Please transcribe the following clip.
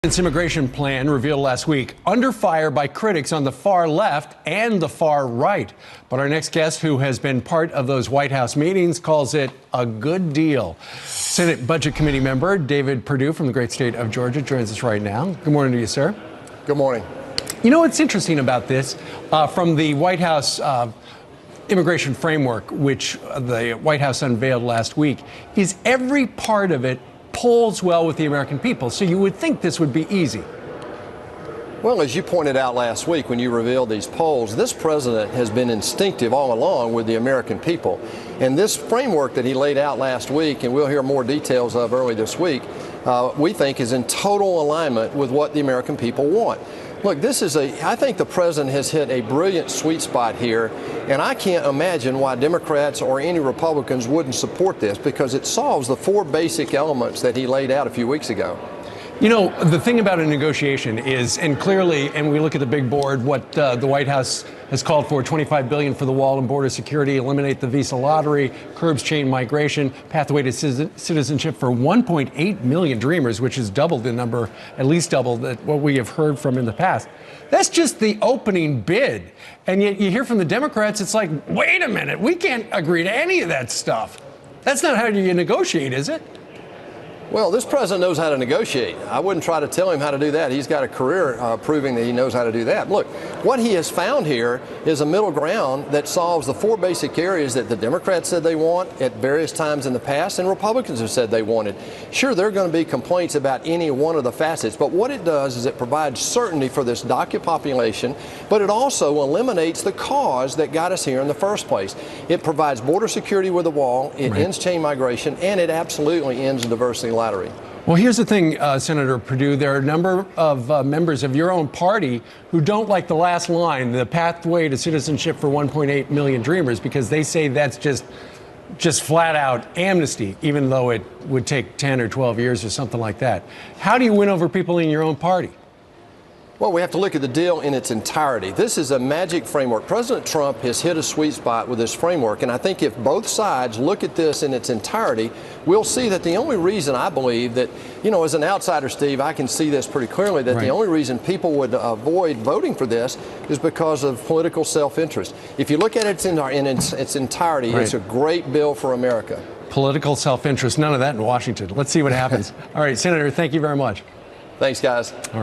Its immigration plan revealed last week under fire by critics on the far left and the far right. But our next guest, who has been part of those White House meetings, calls it a good deal. Senate Budget Committee member David Perdue from the great state of Georgia joins us right now. Good morning to you, sir. Good morning. You know what's interesting about this? From the White House immigration framework, which the White House unveiled last week, is every part of it polls well with the American people. So you would think this would be easy. Well, as you pointed out last week when you revealed these polls, this president has been instinctive all along with the American people. And this framework that he laid out last week, and we'll hear more details of early this week, we think is in total alignment with what the American people want. Look, I think the president has hit a brilliant sweet spot here, and I can't imagine why Democrats or any Republicans wouldn't support this, because it solves the four basic elements that he laid out a few weeks ago. You know, the thing about a negotiation is, and clearly, and we look at the big board, what the White House has called for, $25 billion for the wall and border security, eliminate the visa lottery, curbs chain migration, pathway to citizenship for 1.8 million dreamers, which is double the number, at least double what we have heard from in the past. That's just the opening bid. And yet you hear from the Democrats, it's like, wait a minute, we can't agree to any of that stuff. That's not how you negotiate, is it? Well, this president knows how to negotiate. I wouldn't try to tell him how to do that. He's got a career proving that he knows how to do that. Look, what he has found here is a middle ground that solves the four basic areas that the Democrats said they want at various times in the past and Republicans have said they wanted. Sure, there are going to be complaints about any one of the facets, but what it does is it provides certainty for this DACA population, but it also eliminates the cause that got us here in the first place. It provides border security with the wall, it ends chain migration, and it absolutely ends diversity lottery. Well, here's the thing, Senator Perdue. There are a number of members of your own party who don't like the last line, the pathway to citizenship for 1.8 million dreamers, because they say that's just flat out amnesty, even though it would take 10 or 12 years or something like that. How do you win over people in your own party? Well, we have to look at the deal in its entirety. This is a magic framework. President Trump has hit a sweet spot with this framework, and I think if both sides look at this in its entirety, we'll see that the only reason I believe that, you know, as an outsider, Steve, I can see this pretty clearly, that the only reason people would avoid voting for this is because of political self-interest. If you look at it in its entirety, it's a great bill for America. Political self-interest, none of that in Washington. Let's see what happens. All right, Senator, thank you very much. Thanks, guys. All right.